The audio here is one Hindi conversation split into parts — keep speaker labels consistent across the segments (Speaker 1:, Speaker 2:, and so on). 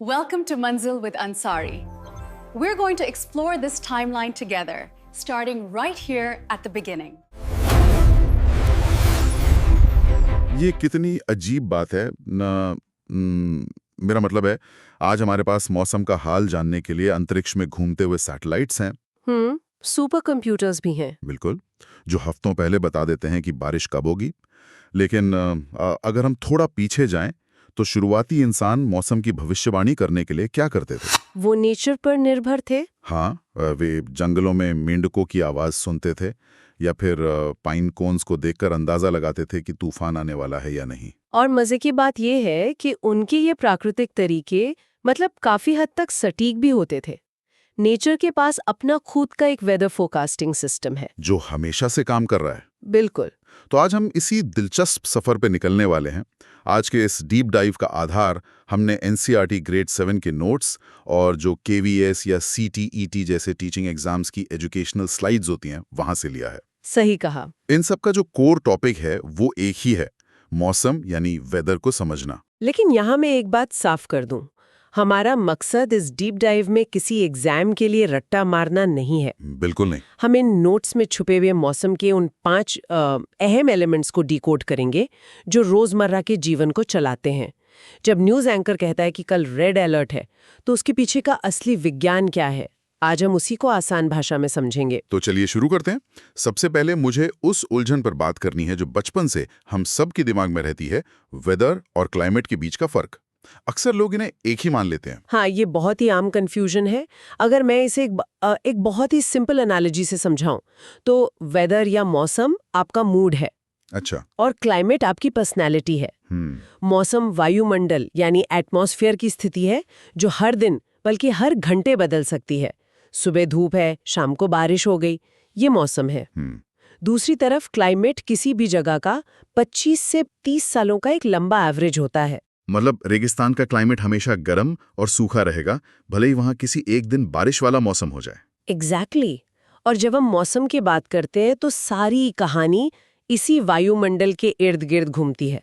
Speaker 1: Welcome to Manzil with Ansari. We're going to explore this timeline together, starting right here at the beginning.
Speaker 2: ये कितनी अजीब बात है ना। मेरा मतलब है आज हमारे पास मौसम का हाल जानने के लिए अंतरिक्ष में घूमते हुए सैटेलाइट्स हैं।
Speaker 3: सुपर कंप्यूटर्स भी हैं।
Speaker 2: बिल्कुल, जो हफ्तों पहले बता देते हैं कि बारिश कब होगी। लेकिन अगर हम थोड़ा पीछे जाएं तो शुरुआती इंसान मौसम की भविष्यवाणी करने के लिए क्या करते थे?
Speaker 3: वो नेचर पर निर्भर थे।
Speaker 2: हाँ, वे जंगलों में मेंढकों की आवाज सुनते थे या फिर पाइन कोन्स को देखकर अंदाजा लगाते थे कि तूफान आने वाला है या नहीं।
Speaker 3: और मजे की बात यह है कि उनके ये प्राकृतिक तरीके मतलब काफी हद तक सटीक भी होते थे। नेचर के पास अपना खुद का एक वेदर फोरकास्टिंग सिस्टम है
Speaker 2: जो हमेशा से काम कर रहा है।
Speaker 3: बिल्कुल।
Speaker 2: तो आज हम इसी दिलचस्प सफर पे निकलने वाले हैं। आज के इस डीप डाइव का आधार हमने एनसीईआरटी ग्रेड 7 के नोट्स और जो केवीएस या सीटीईटी जैसे टीचिंग एग्जाम्स की एजुकेशनल स्लाइड्स होती हैं वहां से लिया है।
Speaker 3: सही कहा।
Speaker 2: इन सब का जो कोर टॉपिक है वो एक ही है, मौसम यानी वेदर को समझना।
Speaker 3: लेकिन यहाँ मैं एक बात साफ कर दूं, हमारा मकसद इस डीप डाइव में किसी एग्जाम के लिए रट्टा मारना नहीं है।
Speaker 2: बिल्कुल नहीं।
Speaker 3: हम इन नोट्स में छुपे हुए मौसम के उन 5 अहम एलिमेंट्स को डिकोड करेंगे जो रोजमर्रा के जीवन को चलाते हैं। जब न्यूज़ एंकर कहता है कि कल रेड अलर्ट है तो उसके पीछे का असली विज्ञान क्या है, आज हम उसी को आसान भाषा में समझेंगे।
Speaker 2: तो चलिए शुरू करते हैं। सबसे पहले मुझे उस उलझन पर बात करनी है जो बचपन से हम सब के दिमाग में रहती है, वेदर और क्लाइमेट के बीच का फर्क। अक्सर लोग इन्हें एक ही मान लेते हैं।
Speaker 3: हाँ, ये बहुत ही आम कंफ्यूजन है। अगर मैं इसे एक बहुत ही सिंपल एनालॉजी से समझाऊं तो वेदर या मौसम आपका मूड है।
Speaker 2: अच्छा।
Speaker 3: और क्लाइमेट आपकी पर्सनैलिटी है। मौसम वायुमंडल यानी एटमॉस्फेयर की स्थिति है जो हर दिन बल्कि हर घंटे बदल सकती है। सुबह धूप है, शाम को बारिश हो गई, ये मौसम है। दूसरी तरफ क्लाइमेट किसी भी जगह का 25 से 30 सालों का एक लंबा एवरेज होता है।
Speaker 2: मतलब रेगिस्तान का क्लाइमेट हमेशा गर्म और सूखा रहेगा, भले ही वहां किसी एक दिन बारिश वाला मौसम हो जाए।
Speaker 3: एग्जैक्टली। और जब हम मौसम की बात करते हैं तो सारी कहानी इसी वायुमंडल के इर्द गिर्द घूमती है।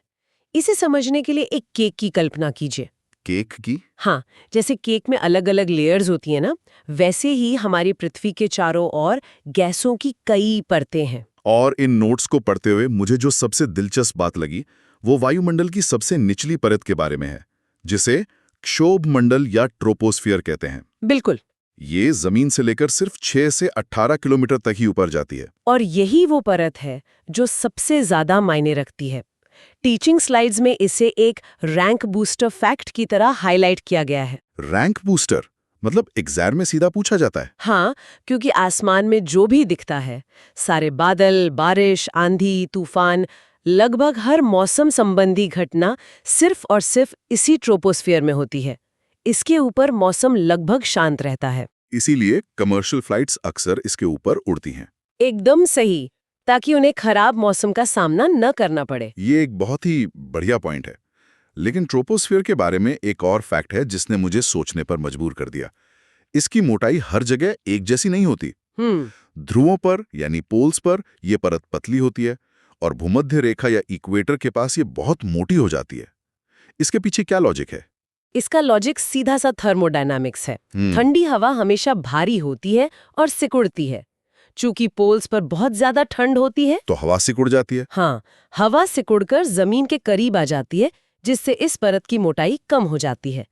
Speaker 3: इसे समझने के लिए एक केक की कल्पना कीजिए।
Speaker 2: केक की?
Speaker 3: हाँ, जैसे केक में अलग अलग लेयर्स होती है ना, वैसे ही हमारी पृथ्वी के चारों ओर गैसों की कई परतें हैं।
Speaker 2: और इन नोट्स को पढ़ते हुए मुझे जो सबसे दिलचस्प बात लगी वो वायुमंडल की सबसे निचली परत के बारे में है, जिसे क्षोभ मंडल या ट्रोपोस्फियर कहते हैं।
Speaker 3: बिल्कुल।
Speaker 2: ये जमीन से लेकर सिर्फ 6 से 18 किलोमीटर तक ही ऊपर जाती है।
Speaker 3: और यही वो परत है जो सबसे ज्यादा मायने रखती है। टीचिंग स्लाइड्स में इसे एक रैंक बूस्टर फैक्ट की तरह हाईलाइट किया गया है।
Speaker 2: रैंक बूस्टर मतलब एग्जाम में सीधा पूछा जाता है?
Speaker 3: हाँ, क्योंकि आसमान में जो भी दिखता है, सारे बादल, बारिश, आंधी, तूफान, लगभग हर मौसम संबंधी घटना सिर्फ और सिर्फ इसी ट्रोपोस्फियर में होती है। इसके ऊपर मौसम लगभग शांत रहता है।
Speaker 2: इसीलिए कमर्शियल फ्लाइट्स अक्सर इसके ऊपर उड़ती हैं।
Speaker 3: एकदम सही, ताकि उन्हें खराब मौसम का सामना न करना पड़े।
Speaker 2: ये एक बहुत ही बढ़िया पॉइंट है। लेकिन ट्रोपोस्फियर के बारे में एक और फैक्ट है जिसने मुझे सोचने पर मजबूर कर दिया। इसकी मोटाई हर जगह एक जैसी नहीं होती। ध्रुवों पर यानी पोल्स पर यह परत पतली होती है और भूमध्य रेखा या इक्वेटर के पास ये बहुत मोटी हो जाती है। इसके पीछे क्या लॉजिक है?
Speaker 3: इसका लॉजिक सीधा सा थर्मोडायनामिक्स है। ठंडी हवा हमेशा भारी होती है और सिकुड़ती है। चूंकि पोल्स पर बहुत ज्यादा ठंड होती है
Speaker 2: तो हवा सिकुड़ जाती है।
Speaker 3: हाँ, हवा सिकुड़कर जमीन के करीब आ जाती है, जिससे इस परत की मोटाई कम हो जाती है।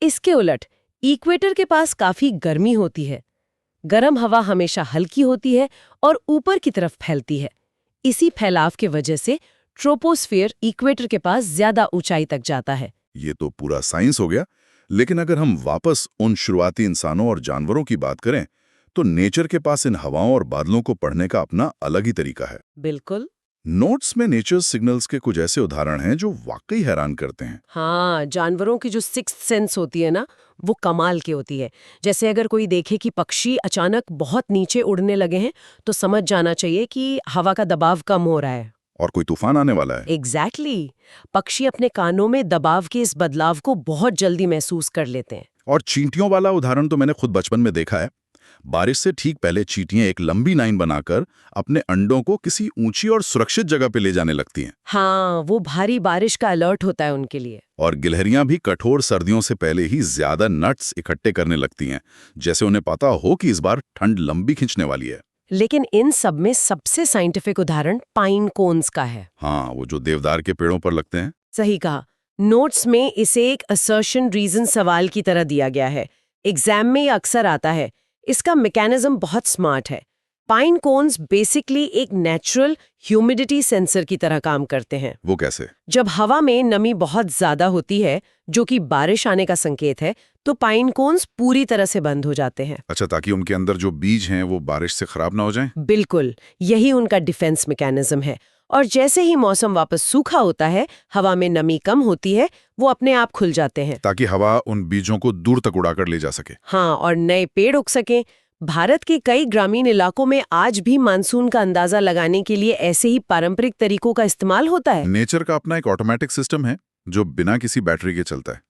Speaker 3: इसके उलट इक्वेटर के पास काफी गर्मी होती है। गर्म हवा हमेशा हल्की होती है और ऊपर की तरफ फैलती है। इसी फैलाव के वजह से ट्रोपोस्फियर इक्वेटर के पास ज्यादा ऊंचाई तक जाता है।
Speaker 2: ये तो पूरा साइंस हो गया। लेकिन अगर हम वापस उन शुरुआती इंसानों और जानवरों की बात करें तो नेचर के पास इन हवाओं और बादलों को पढ़ने का अपना अलग ही तरीका है।
Speaker 3: बिल्कुल।
Speaker 2: नोट्स में नेचर सिग्नल्स के कुछ ऐसे उदाहरण हैं जो वाकई हैरान करते हैं।
Speaker 3: हाँ, जानवरों की जो सिक्स्थ सेंस होती है ना, वो कमाल की होती है। जैसे अगर कोई देखे कि पक्षी अचानक बहुत नीचे उड़ने लगे हैं तो समझ जाना चाहिए कि हवा का दबाव कम हो रहा है
Speaker 2: और कोई तूफान आने वाला है।
Speaker 3: एग्जैक्टली। पक्षी अपने कानों में दबाव के इस बदलाव को बहुत जल्दी महसूस कर लेते हैं।
Speaker 2: और चींटियों वाला उदाहरण तो मैंने खुद बचपन में देखा है। बारिश से ठीक पहले चींटियां एक लंबी लाइन बनाकर अपने अंडों को किसी ऊंची और सुरक्षित जगह पे ले जाने लगती हैं।
Speaker 3: हाँ, वो भारी बारिश का अलर्ट होता है उनके लिए।
Speaker 2: और गिलहरियां भी कठोर सर्दियों से पहले ही ज्यादा नट्स इकट्ठे करने लगती हैं, जैसे उन्हें पता हो कि इस बार ठंड लंबी खिंचने वाली है।
Speaker 3: लेकिन इन सब में सबसे साइंटिफिक उदाहरण पाइन कोन्स का है।
Speaker 2: हाँ, वो जो देवदार के पेड़ों पर लगते हैं।
Speaker 3: सही कहा। नोट्स में इसे एक असर्शन रीजन सवाल की तरह दिया गया है। एग्जाम में ये अक्सर आता है। इसका मैकेनिज्म बहुत स्मार्ट है। पाइन कोन्स बेसिकली एक नेचुरल ह्यूमिडिटी सेंसर की तरह काम करते हैं।
Speaker 2: वो कैसे?
Speaker 3: जब हवा में नमी बहुत ज्यादा होती है, जो कि बारिश आने का संकेत है, तो पाइन कोन्स पूरी तरह से बंद हो जाते हैं।
Speaker 2: अच्छा, ताकि उनके अंदर जो बीज हैं वो बारिश से खराब ना हो जाएं?
Speaker 3: बिल्कुल, यही उनका डिफेंस मैकेनिज्म है। और जैसे ही मौसम वापस सूखा होता है, हवा में नमी कम होती है, वो अपने आप खुल जाते हैं,
Speaker 2: ताकि हवा उन बीजों को दूर तक उड़ाकर ले जा सके।
Speaker 3: हाँ, और नए पेड़ उग सकें। भारत के कई ग्रामीण इलाकों में आज भी मानसून का अंदाजा लगाने के लिए ऐसे ही पारंपरिक तरीकों का इस्तेमाल होता है।
Speaker 2: नेचर का अपना एक ऑटोमेटिक सिस्टम है जो बिना किसी बैटरी के चलता है।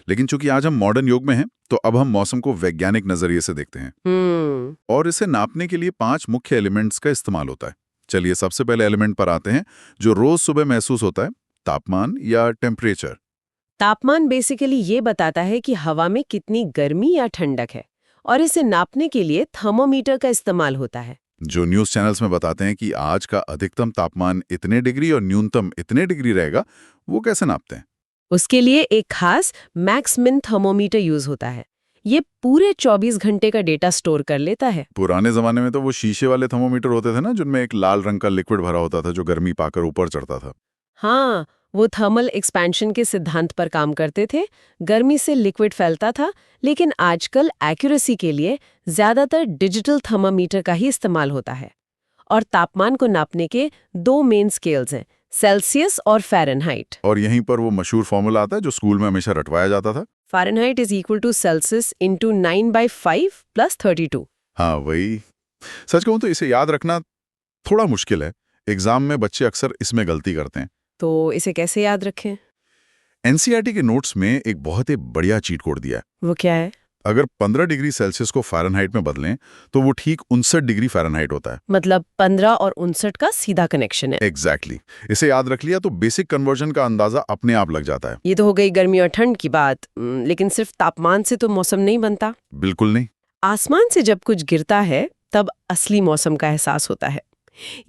Speaker 2: लेकिन चूंकि आज हम मॉडर्न युग में हैं, तो अब हम मौसम को वैज्ञानिक नजरिए से देखते हैं। और इसे नापने के लिए 5 मुख्य एलिमेंट्स का इस्तेमाल होता है। चलिए सबसे पहले एलिमेंट पर आते हैं, जो रोज सुबह महसूस होता है, तापमान या टेम्परेचर।
Speaker 3: तापमान बेसिकली ये बताता है कि हवा में कितनी गर्मी या ठंडक है, और इसे नापने के लिए थर्मोमीटर का इस्तेमाल होता है।
Speaker 2: जो न्यूज चैनल्स में बताते हैं कि आज का अधिकतम तापमान इतने डिग्री और न्यूनतम इतने डिग्री रहेगा, वो कैसे नापते हैं?
Speaker 3: उसके लिए एक खास मैक्समिन थर्मोमीटर यूज होता है। ये पूरे 24 घंटे का डेटा स्टोर कर लेता है।
Speaker 2: पुराने जमाने में तो वो शीशे वाले थर्मोमीटर होते थे ना, जिनमें एक लाल रंग का लिक्विड भरा होता था जो गर्मी पाकर ऊपर चढ़ता था।
Speaker 3: हाँ, वो थर्मल एक्सपेंशन के सिद्धांत पर काम करते थे। गर्मी से लिक्विड फैलता था, लेकिन आजकल एक्यूरेसी के लिए ज्यादातर डिजिटल थर्मामीटर का ही इस्तेमाल होता है। और तापमान को नापने के 2 मेन स्केल्स हैं, सेल्सियस और फ़ारेनहाइट।
Speaker 2: और यहीं पर वो मशहूर फॉर्मूला आता है जो स्कूल में हमेशा रटवाया जाता था।
Speaker 3: Fahrenheit is equal to Celsius into 9/5 + 32।
Speaker 2: हाँ, वही। सच कहूं तो इसे याद रखना थोड़ा मुश्किल है। एग्जाम में बच्चे अक्सर इसमें गलती करते हैं।
Speaker 3: तो इसे कैसे याद रखें?
Speaker 2: एनसीईआरटी के नोट्स में एक बहुत ही बढ़िया चीट कोड दिया है।
Speaker 3: वो क्या है?
Speaker 2: अगर 15 डिग्री सेल्सियस को फ़ारेनहाइट में बदलें तो वो ठीक 59 डिग्री फ़ारेनहाइट होता है।
Speaker 3: मतलब 15 और 59 का सीधा कनेक्शन है।
Speaker 2: एग्जैक्टली। इसे याद रख लिया तो बेसिक कन्वर्जन का अंदाजा अपने आप लग जाता है।
Speaker 3: ये तो हो गई गर्मी और ठंड की बात, लेकिन सिर्फ तापमान से तो मौसम नहीं बनता।
Speaker 2: बिल्कुल नहीं।
Speaker 3: आसमान से जब कुछ गिरता है, तब असली मौसम का एहसास होता है।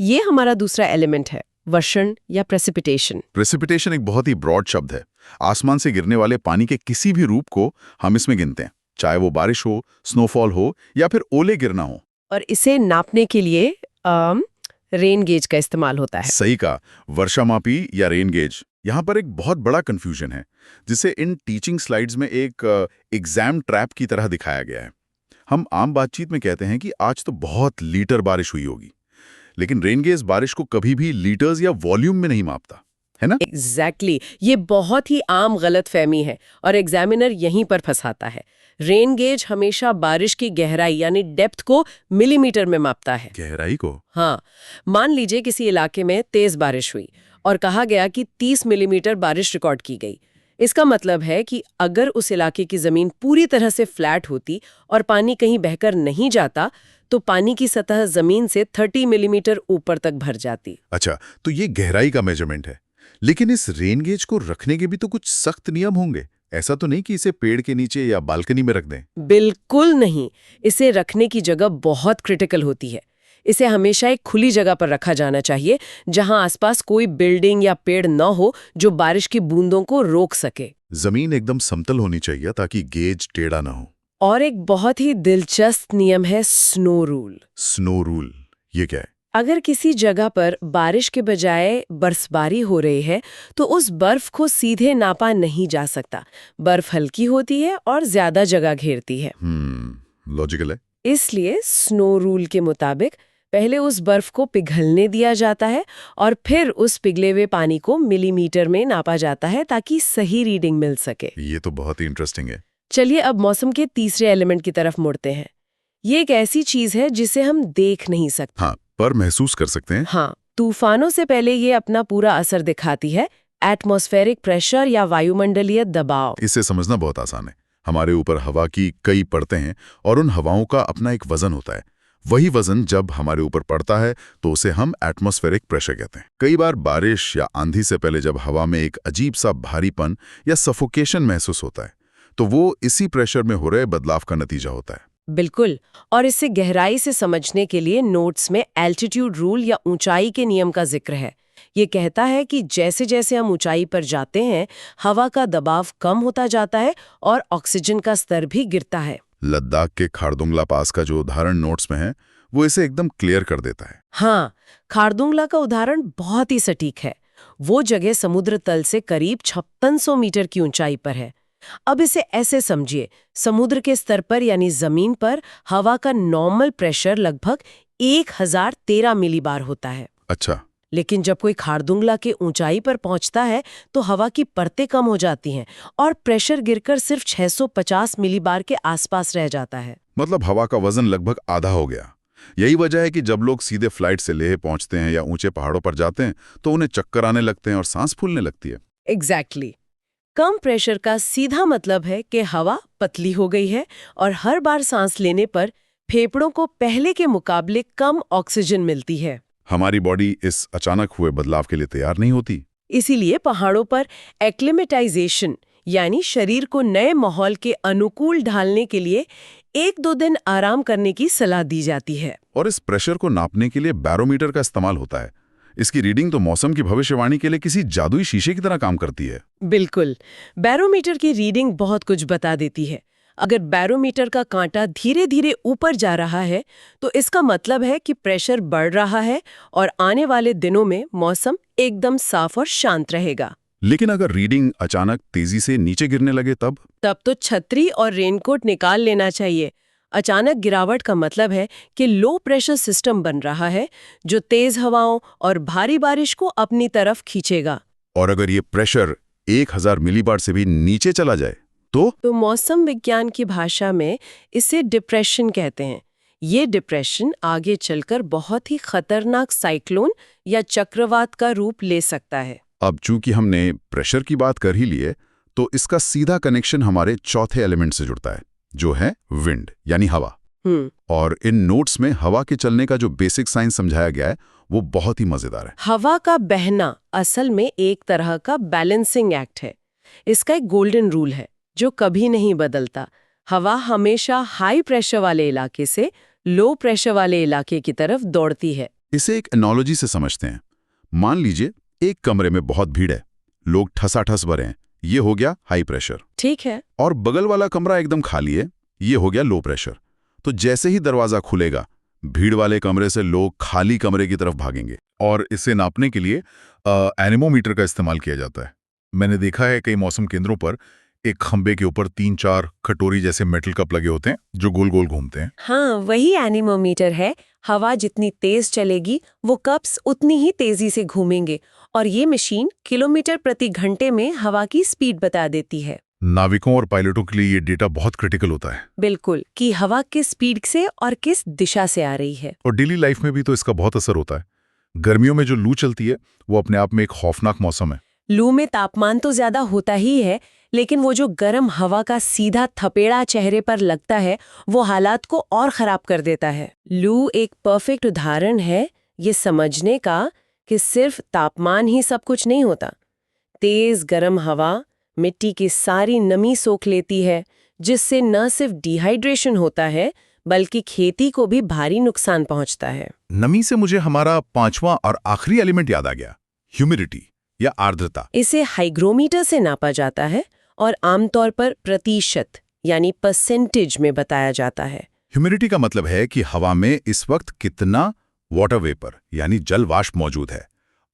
Speaker 3: ये हमारा दूसरा एलिमेंट है, वर्षण या प्रेसिपिटेशन।
Speaker 2: प्रेसिपिटेशन एक बहुत ही ब्रॉड शब्द है। आसमान से गिरने वाले पानी के किसी भी रूप को हम इसमें गिनते हैं, चाहे वो बारिश हो, स्नोफॉल हो या फिर ओले गिरना हो।
Speaker 3: और इसे नापने के लिए रेन गेज का इस्तेमाल होता है।
Speaker 2: सही कहा, वर्षामापी या रेन गेज। यहाँ पर एक बहुत बड़ा कंफ्यूजन है, जिसे इन टीचिंग स्लाइड्स में एक एग्जाम ट्रैप की तरह दिखाया गया है। हम आम बातचीत में कहते हैं कि आज तो बहुत लीटर बारिश हुई होगी, लेकिन रेन गेज बारिश को कभी भी लीटर्स या वॉल्यूम में नहीं मापता, है ना?
Speaker 3: एग्जैक्टली। ये बहुत ही आम गलतफहमी है और एग्जामिनर यहीं पर फंसाता है। रेन गेज हमेशा बारिश की गहराई यानी डेप्थ को मिलीमीटर में मापता है।
Speaker 2: गहराई को?
Speaker 3: हाँ, मान लीजिए किसी इलाके में तेज बारिश हुई और कहा गया कि 30 मिलीमीटर बारिश रिकॉर्ड की गई। इसका मतलब है कि अगर उस इलाके की जमीन पूरी तरह से फ्लैट होती और पानी कहीं बहकर नहीं जाता, तो पानी की सतह जमीन से 30 मिलीमीटर ऊपर तक भर जाती।
Speaker 2: अच्छा, तो ये गहराई का मेजरमेंट है। लेकिन इस रेन गेज को रखने के भी तो कुछ सख्त नियम होंगे। ऐसा तो नहीं कि इसे पेड़ के नीचे या बालकनी में रख दें?
Speaker 3: बिल्कुल नहीं। इसे रखने की जगह बहुत क्रिटिकल होती है। इसे हमेशा एक खुली जगह पर रखा जाना चाहिए, जहां आसपास कोई बिल्डिंग या पेड़ न हो जो बारिश की बूंदों को रोक सके।
Speaker 2: जमीन एकदम समतल होनी चाहिए ताकि गेज टेढ़ा ना हो।
Speaker 3: और एक बहुत ही दिलचस्प नियम है स्नो रूल।
Speaker 2: स्नो रूल, ये क्या है?
Speaker 3: अगर किसी जगह पर बारिश के बजाय बर्फबारी हो रही है, तो उस बर्फ को सीधे नापा नहीं जा सकता। बर्फ हल्की होती है और ज्यादा जगह घेरती है।
Speaker 2: लॉजिकल है।
Speaker 3: इसलिए स्नो रूल के मुताबिक पहले उस बर्फ को पिघलने दिया जाता है और फिर उस पिघले हुए पानी को मिलीमीटर में नापा जाता है ताकि सही रीडिंग मिल सके।
Speaker 2: ये तो बहुत ही इंटरेस्टिंग है।
Speaker 3: चलिए अब मौसम के तीसरे एलिमेंट की तरफ मुड़ते हैं। ये एक ऐसी चीज है जिसे हम देख नहीं सकते।
Speaker 2: हाँ, पर महसूस कर सकते हैं।
Speaker 3: हाँ, तूफानों से पहले ये अपना पूरा असर दिखाती है, एटमॉस्फेरिक प्रेशर या वायुमंडलीय दबाव।
Speaker 2: इसे समझना बहुत आसान है। हमारे ऊपर हवा की कई परतें हैं और उन हवाओं का अपना एक वजन होता है। वही वजन जब हमारे ऊपर पड़ता है तो उसे हम एटमॉस्फेरिक प्रेशर कहते हैं। कई बार बारिश या आंधी से पहले जब हवा में एक अजीब सा भारीपन या सफोकेशन महसूस होता है तो वो इसी प्रेशर में हो रहे बदलाव का नतीजा होता है।
Speaker 3: बिल्कुल। और इसे गहराई से समझने के लिए नोट्स में एल्टीट्यूड रूल या ऊंचाई के नियम का जिक्र है। ये कहता है कि जैसे जैसे हम ऊंचाई पर जाते हैं हवा का दबाव कम होता जाता है और ऑक्सीजन का स्तर भी गिरता है।
Speaker 2: लद्दाख के खारदुंगला पास का जो उदाहरण नोट्स में है वो इसे एकदम क्लियर कर देता है।
Speaker 3: हाँ, खारदुंगला का उदाहरण बहुत ही सटीक है। वो जगह समुद्र तल से करीब 5600 मीटर की ऊंचाई पर है। अब इसे ऐसे समझिए, समुद्र के स्तर पर यानी जमीन पर हवा का नॉर्मल प्रेशर लगभग 1013 मिलीबार होता है।
Speaker 2: अच्छा।
Speaker 3: लेकिन जब कोई खारदुंगला के ऊंचाई पर पहुंचता है तो हवा की परतें कम हो जाती हैं और प्रेशर गिरकर सिर्फ 650 मिलीबार के आसपास रह जाता है।
Speaker 2: मतलब हवा का वजन लगभग आधा हो गया। यही वजह है कि जब लोग सीधे फ्लाइट से लेह पहुंचते हैं या ऊंचे पहाड़ों पर जाते हैं तो उन्हें चक्कर आने लगते हैं और सांस फूलने लगती है।
Speaker 3: एग्जैक्टली। कम प्रेशर का सीधा मतलब है कि हवा पतली हो गई है और हर बार सांस लेने पर फेफड़ों को पहले के मुकाबले कम ऑक्सीजन मिलती है।
Speaker 2: हमारी बॉडी इस अचानक हुए बदलाव के लिए तैयार नहीं होती।
Speaker 3: इसीलिए पहाड़ों पर एक्लिमेटाइजेशन यानी शरीर को नए माहौल के अनुकूल ढालने के लिए 1-2 दिन आराम करने की सलाह दी जाती है।
Speaker 2: और इस प्रेशर को नापने के लिए बैरोमीटर का इस्तेमाल होता है। इसकी रीडिंग तो मौसम की भविष्यवाणी के लिए किसी जादुई शीशे की तरह काम करती है।
Speaker 3: बिल्कुल। बैरोमीटर की रीडिंग बहुत कुछ बता देती है। अगर बैरोमीटर का कांटा धीरे धीरे ऊपर जा रहा है तो इसका मतलब है कि प्रेशर बढ़ रहा है और आने वाले दिनों में मौसम एकदम साफ और शांत रहेगा।
Speaker 2: लेकिन अगर रीडिंग अचानक तेजी से नीचे गिरने लगे तब
Speaker 3: तो छतरी और रेनकोट निकाल लेना चाहिए। अचानक गिरावट का मतलब है कि लो प्रेशर सिस्टम बन रहा है जो तेज हवाओं और भारी बारिश को अपनी तरफ खींचेगा।
Speaker 2: और अगर ये प्रेशर 1000 मिलीबार से भी नीचे चला जाए तो
Speaker 3: मौसम विज्ञान की भाषा में इसे डिप्रेशन कहते हैं। ये डिप्रेशन आगे चलकर बहुत ही खतरनाक साइक्लोन या चक्रवात का रूप ले सकता है।
Speaker 2: अब चूंकि हमने प्रेशर की बात कर ही ली है तो इसका सीधा कनेक्शन हमारे चौथे एलिमेंट से जुड़ता है जो है विंड यानी हवा। और इन नोट्स में हवा के चलने का जो बेसिक साइंस समझाया गया है वो बहुत ही मजेदार है।
Speaker 3: हवा का बहना असल में एक तरह का बैलेंसिंग एक्ट है। इसका एक गोल्डन रूल है जो कभी नहीं बदलता। हवा हमेशा हाई प्रेशर वाले इलाके से लो प्रेशर वाले इलाके की तरफ दौड़ती है।
Speaker 2: इसे एक एनालॉजी से समझते हैं। मान लीजिए एक कमरे में बहुत भीड़ है, लोग ठसाठस भरे हैं, ये हो गया हाई प्रेशर।
Speaker 3: ठीक है।
Speaker 2: और बगल वाला कमरा एकदम खाली है, ये हो गया लो प्रेशर। तो जैसे ही दरवाजा खुलेगा भीड़ वाले कमरे से लोग खाली कमरे की तरफ भागेंगे। और इसे नापने के लिए एनेमोमीटर का इस्तेमाल किया जाता है। मैंने देखा है कई मौसम केंद्रों पर एक खंबे के ऊपर 3-4 कटोरी जैसे मेटल कप लगे होते हैं जो गोल गोल घूमते हैं।
Speaker 3: हाँ, वही एनेमोमीटर है। हवा जितनी तेज चलेगी वो कप्स उतनी ही तेजी से घूमेंगे और ये मशीन किलोमीटर प्रति घंटे में हवा की स्पीड बता देती है।
Speaker 2: नाविकों और पायलटों के लिए ये डेटा बहुत क्रिटिकल होता है।
Speaker 3: बिल्कुल, कि हवा किस स्पीड से और किस दिशा से आ रही है।
Speaker 2: और डेली लाइफ में भी तो इसका बहुत असर होता है। गर्मियों में जो लू चलती है वो अपने आप में एक खौफनाक मौसम है।
Speaker 3: लू में तापमान तो ज्यादा होता ही है, लेकिन वो जो गर्म हवा का सीधा थपेड़ा चेहरे पर लगता है वो हालात को और खराब कर देता है। लू एक परफेक्ट उदाहरण है ये समझने का कि सिर्फ तापमान ही सब कुछ नहीं होता। तेज गर्म हवा मिट्टी की सारी नमी सोख लेती है जिससे न सिर्फ डिहाइड्रेशन होता है बल्कि खेती को भी भारी नुकसान पहुंचता है।
Speaker 2: नमी से मुझे हमारा 5वां और आखिरी एलिमेंट याद आ गया, ह्यूमिडिटी या आर्द्रता।
Speaker 3: इसे हाइग्रोमीटर से नापा जाता है और आमतौर पर प्रतिशत यानी परसेंटेज में बताया जाता है।
Speaker 2: ह्यूमिडिटी का मतलब है कि हवा में इस वक्त कितना वाटर वेपर यानी जल वाष्प मौजूद है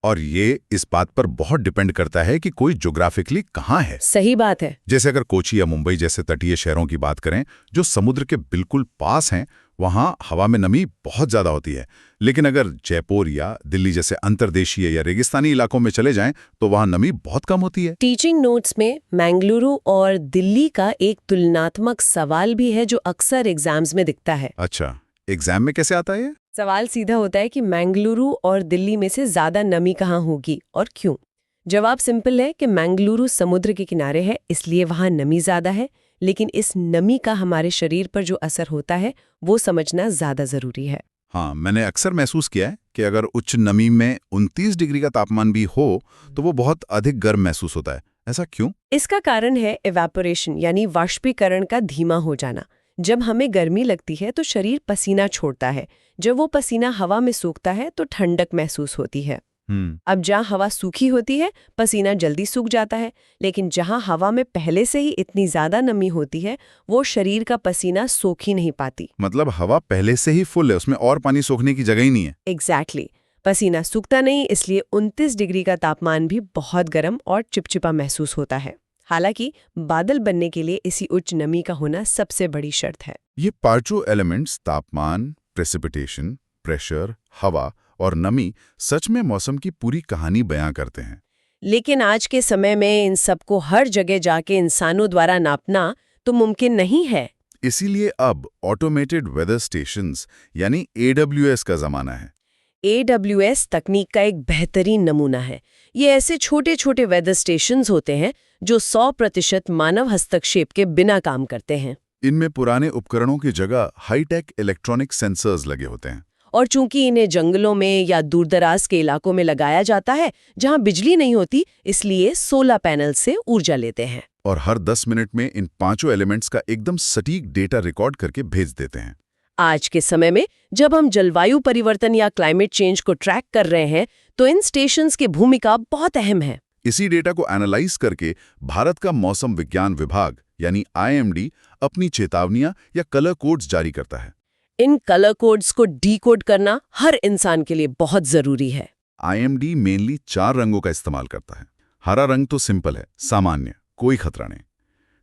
Speaker 2: और ये इस बात पर बहुत डिपेंड करता है कि कोई ज्योग्राफिकली कहाँ है।
Speaker 3: सही बात है।
Speaker 2: जैसे अगर कोची या मुंबई जैसे तटीय शहरों की बात करें जो समुद्र के बिल्कुल पास हैं, वहाँ हवा में नमी बहुत ज़्यादा होती है। लेकिन अगर जयपुर या दिल्ली जैसे अंतर्देशीय या रेगिस्तानी इलाकों में चले जाएं तो वहाँ नमी बहुत कम होती है।
Speaker 3: टीचिंग नोट्स में मैंगलुरु और दिल्ली का एक तुलनात्मक सवाल भी है जो अक्सर एग्जाम्स में दिखता है।
Speaker 2: अच्छा, एग्जाम में कैसे आता है ये?
Speaker 3: सवाल सीधा होता है कि मैंगलुरु और दिल्ली में से ज्यादा नमी कहाँ होगी और क्यों। जवाब सिंपल है कि मैंगलुरु समुद्र के किनारे है इसलिए वहाँ नमी ज्यादा है, लेकिन इस नमी का हमारे शरीर पर जो असर होता है वो समझना ज्यादा जरूरी है।
Speaker 2: हाँ, मैंने अक्सर महसूस किया है कि अगर उच्च नमी में 29 डिग्री का तापमान भी हो तो वो बहुत अधिक गर्म महसूस होता है। ऐसा क्यों?
Speaker 3: इसका कारण है इवेपोरेशन यानी वाष्पीकरण का धीमा हो जाना। जब हमें गर्मी लगती है तो शरीर पसीना छोड़ता है। जब वो पसीना हवा में सूखता है तो ठंडक महसूस होती है। अब जहाँ हवा सूखी होती है पसीना जल्दी सूख जाता है, लेकिन जहाँ हवा में पहले से ही इतनी ज्यादा नमी होती है वो शरीर का पसीना सोख ही नहीं पाती।
Speaker 2: मतलब हवा पहले से ही फुल है, उसमें और पानी सोखने की जगह ही नहीं है।
Speaker 3: एग्जैक्टली पसीना सूखता नहीं, इसलिए 29 डिग्री का तापमान भी बहुत गर्म और चिपचिपा महसूस होता है। हालांकि बादल बनने के लिए इसी उच्च नमी का होना सबसे बड़ी शर्त है।
Speaker 2: ये पांचों एलिमेंट्स तापमान, प्रेसिपिटेशन, प्रेशर, हवा और नमी सच में मौसम की पूरी कहानी बयां करते हैं।
Speaker 3: लेकिन आज के समय में इन सबको हर जगह जाके इंसानों द्वारा नापना तो मुमकिन नहीं है।
Speaker 2: इसीलिए अब ऑटोमेटेड वेदर स्टेशंस यानी AWS का जमाना है।
Speaker 3: AWS तकनीक का एक बेहतरीन नमूना है। ये ऐसे छोटे छोटे वेदर स्टेशंस होते हैं जो 100% मानव हस्तक्षेप के बिना काम करते हैं।
Speaker 2: इनमें पुराने उपकरणों की जगह हाईटेक इलेक्ट्रॉनिक सेंसर्स लगे होते हैं।
Speaker 3: और चूंकि इन्हें जंगलों में या दूरदराज के इलाकों में लगाया जाता है जहां बिजली नहीं होती, इसलिए सोलर पैनल से ऊर्जा लेते हैं।
Speaker 2: और हर 10 मिनट में इन पांचों एलिमेंट्स का एकदम सटीक डेटा रिकॉर्ड करके भेज देते हैं।
Speaker 3: आज के समय में जब हम जलवायु परिवर्तन या क्लाइमेट चेंज को ट्रैक कर रहे हैं तो इन स्टेशंस की भूमिका बहुत अहम है।
Speaker 2: इसी डेटा को एनालाइज करके भारत का मौसम विज्ञान विभाग यानी IMD अपनी चेतावनियां या कलर कोड्स जारी करता है।
Speaker 3: इन कलर कोड्स को डीकोड करना हर इंसान के लिए बहुत जरूरी है।
Speaker 2: IMD मेनली 4 रंगों का इस्तेमाल करता है। हरा रंग तो सिंपल है, सामान्य, कोई खतरा नहीं।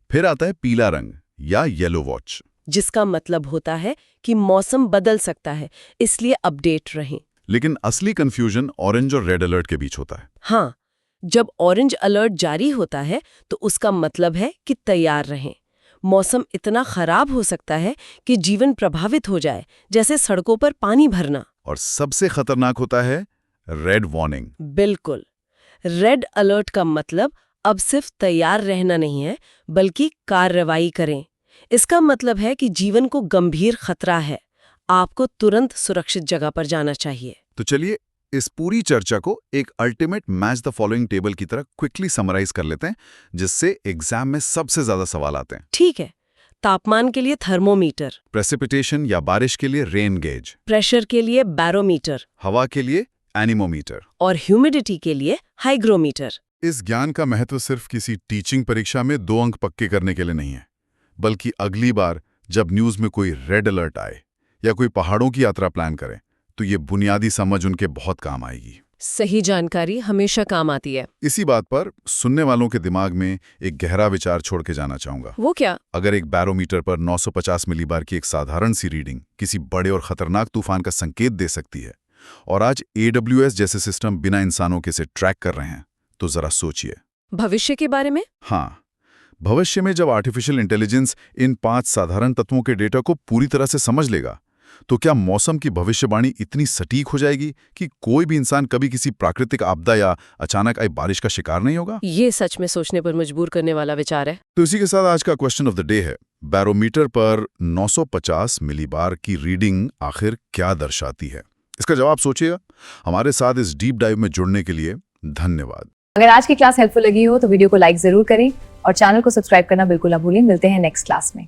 Speaker 2: फिर आता है पीला रंग या येलो वॉच,
Speaker 3: जिसका मतलब होता है कि मौसम बदल सकता है, इसलिए अपडेट रहें।
Speaker 2: लेकिन असली कंफ्यूजन ऑरेंज और रेड अलर्ट के बीच होता है।
Speaker 3: हाँ, जब ऑरेंज अलर्ट जारी होता है तो उसका मतलब है कि तैयार रहें। मौसम इतना खराब हो सकता है कि जीवन प्रभावित हो जाए, जैसे सड़कों पर पानी भरना।
Speaker 2: और सबसे खतरनाक होता है रेड वार्निंग।
Speaker 3: बिल्कुल, रेड अलर्ट का मतलब अब सिर्फ तैयार रहना नहीं है, बल्कि कार्रवाई करें। इसका मतलब है कि जीवन को गंभीर खतरा है, आपको तुरंत सुरक्षित जगह पर जाना चाहिए।
Speaker 2: तो चलिए इस पूरी चर्चा को एक ultimate match the following table की तरह क्विकली समराइज कर लेते हैं, जिससे एग्जाम में सबसे ज्यादा सवाल आते हैं।
Speaker 3: ठीक है, तापमान के लिए थर्मोमीटर,
Speaker 2: प्रेसिपिटेशन या बारिश के लिए रेन गेज,
Speaker 3: प्रेशर के लिए बैरोमीटर,
Speaker 2: हवा के लिए एनीमोमीटर
Speaker 3: और ह्यूमिडिटी के लिए हाइग्रोमीटर।
Speaker 2: इस ज्ञान का महत्व सिर्फ किसी टीचिंग परीक्षा में 2 अंक पक्के करने के लिए नहीं है, बल्कि अगली बार जब न्यूज में कोई रेड अलर्ट आए या कोई पहाड़ों की यात्रा प्लान करें तो ये बुनियादी समझ उनके बहुत काम आएगी।
Speaker 3: सही जानकारी हमेशा काम आती है।
Speaker 2: इसी बात पर सुनने वालों के दिमाग में एक गहरा विचार छोड़ के जाना चाहूंगा।
Speaker 3: वो क्या?
Speaker 2: अगर एक बैरोमीटर पर 950 मिलीबार की एक साधारण सी रीडिंग किसी बड़े और खतरनाक तूफान का संकेत दे सकती है, और आज AWS जैसे सिस्टम बिना इंसानों के से ट्रैक कर रहे हैं, तो जरा सोचिए।
Speaker 3: भविष्य के बारे में?
Speaker 2: हाँ, भविष्य में जब आर्टिफिशियल इंटेलिजेंस इन 5 साधारण तत्वों के डेटा को पूरी तरह से समझ लेगा, तो क्या मौसम की भविष्यवाणी इतनी सटीक हो जाएगी कि कोई भी इंसान कभी किसी प्राकृतिक आपदा या अचानक आई बारिश का शिकार नहीं होगा?
Speaker 3: ये सच में सोचने पर मजबूर करने वाला विचार है।
Speaker 2: तो इसी के साथ आज का क्वेश्चन ऑफ द डे है, बैरोमीटर पर 950 मिलीबार की रीडिंग आखिर क्या दर्शाती है? इसका जवाब सोचिएगा। हमारे साथ इस डीप डाइव में जुड़ने के लिए धन्यवाद।
Speaker 4: अगर आज की क्लास हेल्पफुल लगी हो तो वीडियो को लाइक जरूर करें और चैनल को सब्सक्राइब करना बिल्कुल ना भूलें। मिलते हैं नेक्स्ट क्लास में।